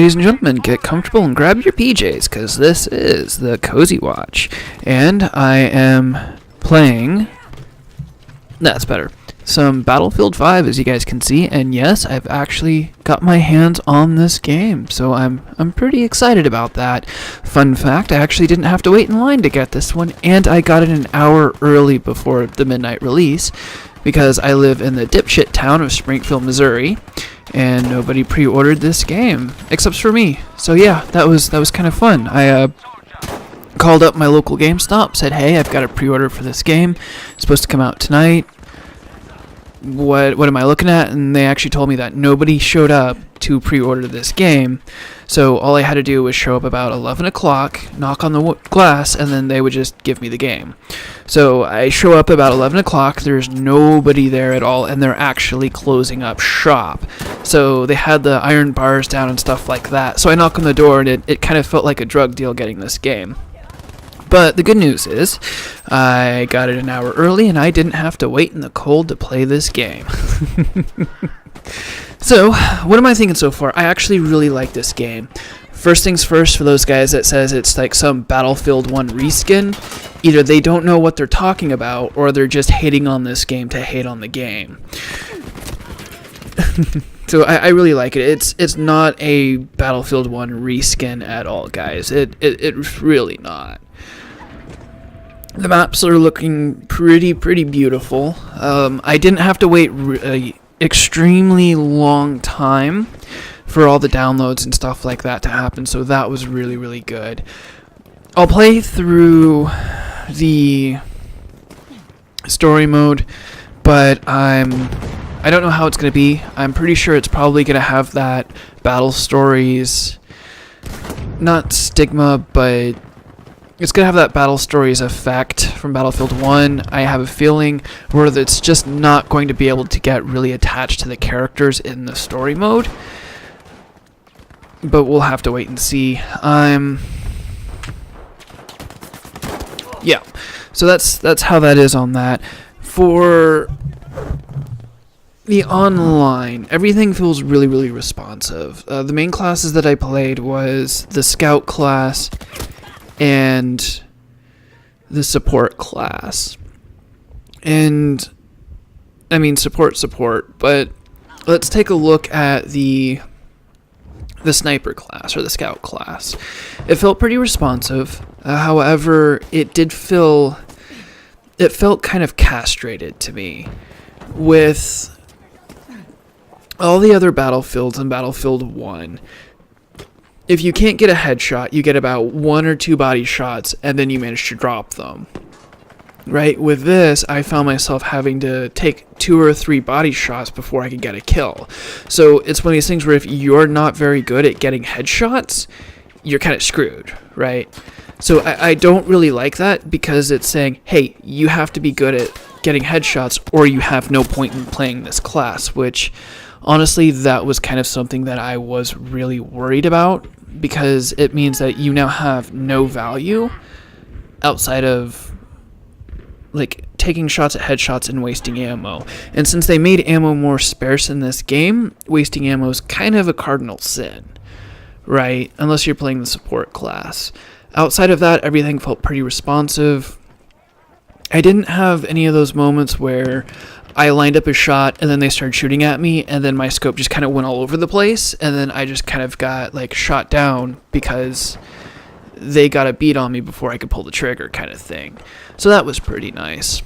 ladies and gentlemen, get comfortable and grab your PJs, because this is the Cozy Watch. And I am playing... That's better. Some Battlefield 5, as you guys can see, and yes, I've actually got my hands on this game, so I'm pretty excited about that. Fun fact, I actually didn't have to wait in line to get this one, and I got it an hour early before the midnight release, because I live in the dipshit town of Springfield, Missouri, and nobody pre-ordered this game, except for me. So yeah, that was kind of fun. I called up my local GameStop, said, hey, I've got a pre-order for this game. It's supposed to come out tonight. What am I looking at? And they actually told me that nobody showed up to pre-order this game. So all I had to do was show up about 11 o'clock, knock on the glass, and then they would just give me the game. So I show up about 11 o'clock, there's nobody there at all, and they're actually closing up shop. So they had the iron bars down and stuff like that. So I knock on the door, and it kind of felt like a drug deal getting this game. But the good news is, I got it an hour early, and I didn't have to wait in the cold to play this game. So, what am I thinking so far? I actually really like this game. First things first, for those guys that says it's like some Battlefield 1 reskin, either they don't know what they're talking about, or they're just hating on this game to hate on the game. So I really like it. It's not a Battlefield 1 reskin at all, guys. It's really not. The maps are looking pretty beautiful. I didn't have to wait an extremely long time for all the downloads and stuff like that to happen, so that was really good. I'll play through the story mode, but I don't know how it's going to be. I'm pretty sure it's probably going to have that battle stories, not stigma, but it's going to have that battle stories effect from Battlefield 1. I have a feeling where it's just not going to be able to get really attached to the characters in the story mode. But we'll have to wait and see. Yeah, so that's how that is on that. For the online, everything feels really responsive. The main classes that I played was the Scout class and the support class. And I mean support, but let's take a look at the sniper class or the scout class. It felt pretty responsive. However, it felt kind of castrated to me. With all the other Battlefields and Battlefield 1, if you can't get a headshot, you get about 1 or 2 body shots, and then you manage to drop them. Right? With this, I found myself having to take 2 or 3 body shots before I could get a kill. So it's one of these things where if you're not very good at getting headshots, you're kind of screwed, right? So I don't really like that, because it's saying, hey, you have to be good at getting headshots or you have no point in playing this class, which honestly, that was kind of something that I was really worried about, because it means that you now have no value outside of like taking shots at headshots and wasting ammo. And since they made ammo more sparse in this game, wasting ammo is kind of a cardinal sin, right? Unless you're playing the support class. Outside of that, everything felt pretty responsive. I didn't have any of those moments where I lined up a shot and then they started shooting at me and then my scope just kind of went all over the place and then I just kind of got like shot down because they got a beat on me before I could pull the trigger kind of thing. So that was pretty nice.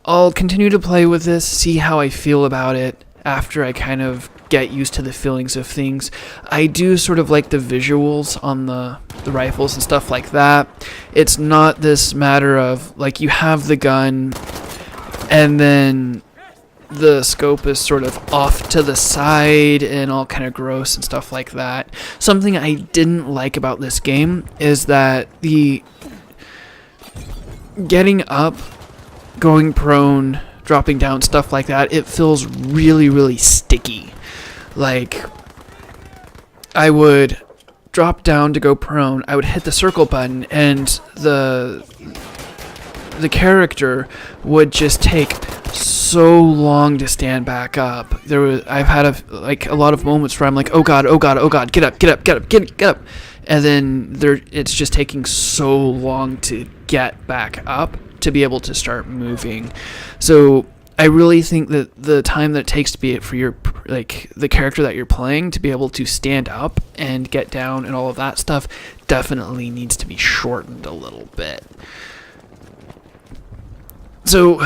I'll continue to play with this, see how I feel about it after I kind of get used to the feelings of things. I do sort of like the visuals on the rifles and stuff like that. It's not this matter of like you have the gun and then the scope is sort of off to the side and all kind of gross and stuff like that. Something I didn't like about this game is that the getting up, going prone, dropping down, stuff like that, it feels really sticky. Like, I would drop down to go prone, I would hit the circle button, and the the character would just take so long to stand back up. I've had a lot of moments where I'm like, oh god, get up, and then it's just taking so long to get back up to be able to start moving. So I really think that the time that it takes to be for your the character that you're playing to be able to stand up and get down and all of that stuff definitely needs to be shortened a little bit. So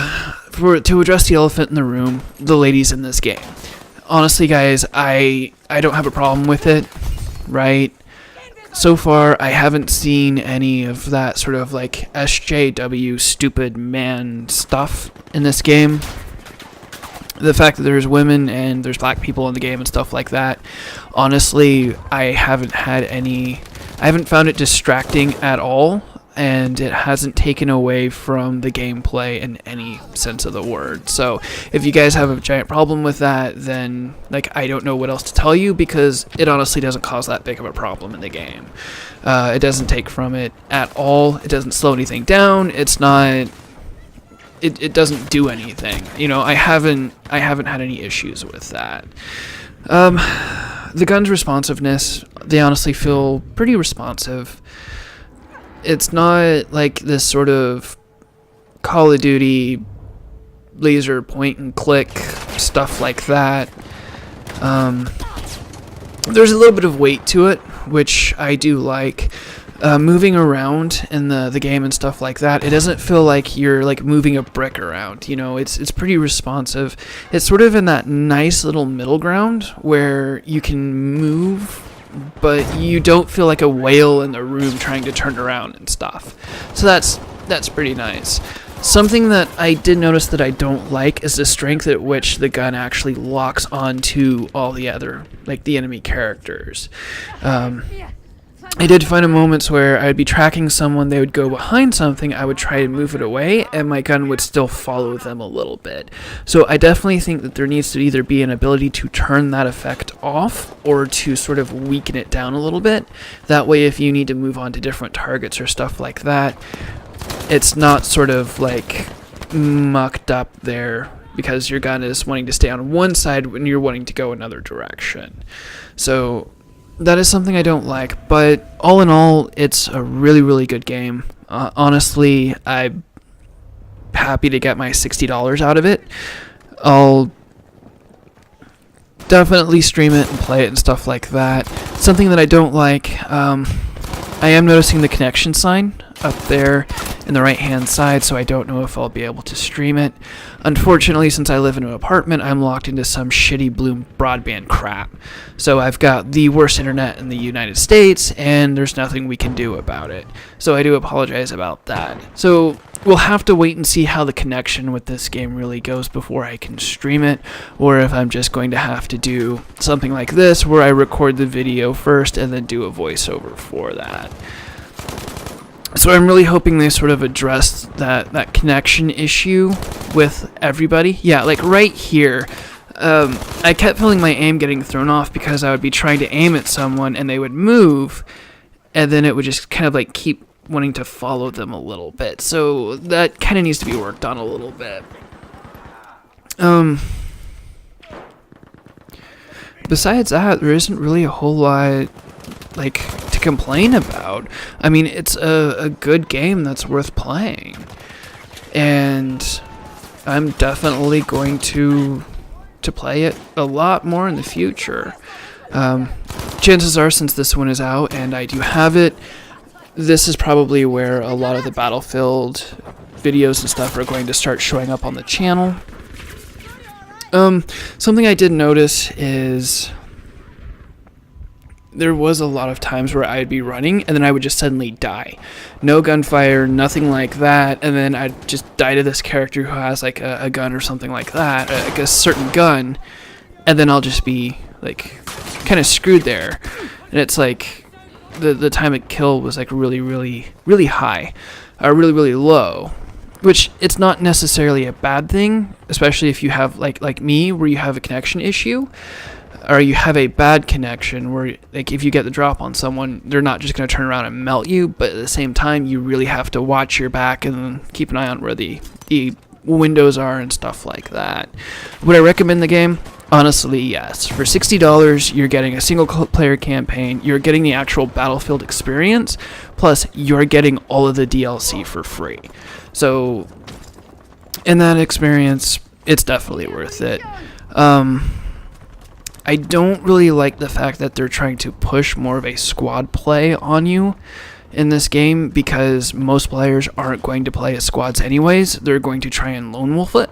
to address the elephant in the room, the ladies in this game. Honestly, guys, I don't have a problem with it, right? So far, I haven't seen any of that sort of like SJW stupid man stuff in this game. The fact that there's women and there's black people in the game and stuff like that, honestly, I haven't found it distracting at all, and it hasn't taken away from the gameplay in any sense of the word. So if you guys have a giant problem with that, then I don't know what else to tell you, because it honestly doesn't cause that big of a problem in the game. It doesn't take from it at all. It doesn't slow anything down. It's not... It doesn't do anything. I haven't had any issues with that. The gun's responsiveness, they honestly feel pretty responsive. It's not like this sort of Call of Duty laser point and click stuff like that. There's a little bit of weight to it, which I do like. Moving around in the game and stuff like that, it doesn't feel like you're moving a brick around. It's pretty responsive. It's sort of in that nice little middle ground where you can move, but you don't feel like a whale in the room trying to turn around and stuff. So that's pretty nice. Something that I did notice that I don't like is the strength at which the gun actually locks onto all the other, the enemy characters. I did find moments where I would be tracking someone, they would go behind something, I would try to move it away, and my gun would still follow them a little bit. So I definitely think that there needs to either be an ability to turn that effect off, or to sort of weaken it down a little bit. That way, if you need to move on to different targets or stuff like that, it's not sort of mucked up there, because your gun is wanting to stay on one side when you're wanting to go another direction. So that is something I don't like, but all in all, it's a really, really good game. Honestly, I'm happy to get my $60 out of it. I'll definitely stream it and play it and stuff like that. Something that I don't like, I am noticing the connection sign up there in the right hand side, so I don't know if I'll be able to stream it. Unfortunately, since I live in an apartment, I'm locked into some shitty blue broadband crap. So I've got the worst internet in the United States, and there's nothing we can do about it. So I do apologize about that. So we'll have to wait and see how the connection with this game really goes before I can stream it, or if I'm just going to have to do something like this where I record the video first and then do a voiceover for that. So I'm really hoping they sort of address that connection issue with everybody. Yeah, right here, I kept feeling my aim getting thrown off because I would be trying to aim at someone and they would move, and then it would just kind of keep wanting to follow them a little bit. So that kind of needs to be worked on a little bit. Besides that, there isn't really a whole lot to complain about. I mean, it's a good game that's worth playing, and I'm definitely going to play it a lot more in the future. Chances are, since this one is out and I do have it, this is probably where a lot of the Battlefield videos and stuff are going to start showing up on the channel. Something I did notice is there was a lot of times where I'd be running and then I would just suddenly die. No gunfire, nothing like that, and then I'd just die to this character who has a gun or something like that, a certain gun, and then I'll just be kind of screwed there. And it's the time at kill was really, really, really high, really, really low, which it's not necessarily a bad thing, especially if you have like me where you have a connection issue. or you have a bad connection where, like, if you get the drop on someone, they're not just going to turn around and melt you, but at the same time, you really have to watch your back and keep an eye on where the windows are and stuff like that. Would I recommend the game? Honestly, yes. For $60, you're getting a single-player campaign, you're getting the actual Battlefield experience, plus you're getting all of the DLC for free. So, in that experience, it's definitely worth it. I don't really like the fact that they're trying to push more of a squad play on you in this game, because most players aren't going to play as squads anyways. They're going to try and lone wolf it.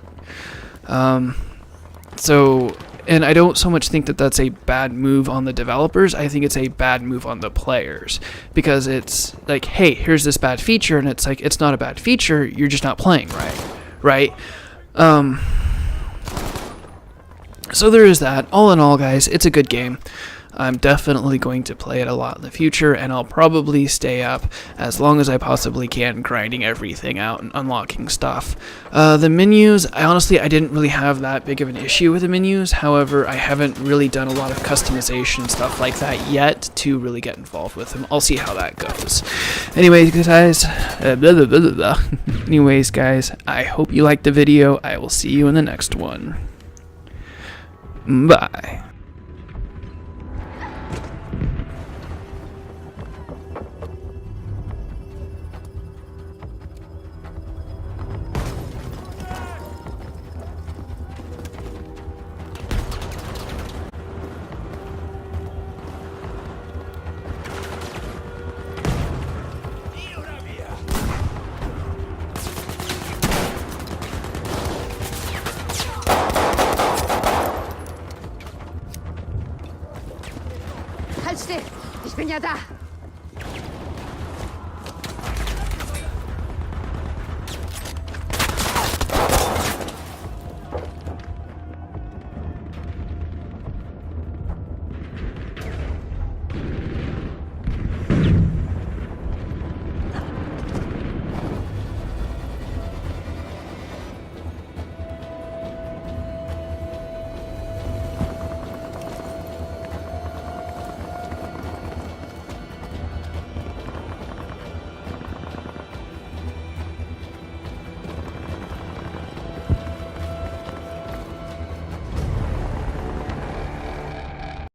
And I don't so much think that that's a bad move on the developers. I think it's a bad move on the players, because it's like, hey, here's this bad feature, and it's like, it's not a bad feature, you're just not playing right? So there is that. All in all, guys, it's a good game. I'm definitely going to play it a lot in the future, and I'll probably stay up as long as I possibly can, grinding everything out and unlocking stuff. The menus, I didn't really have that big of an issue with the menus. However, I haven't really done a lot of customization and stuff like that yet to really get involved with them. I'll see how that goes. Anyways, guys, anyways, guys, I hope you liked the video. I will see you in the next one. Bye. Halt still! Ich bin ja da!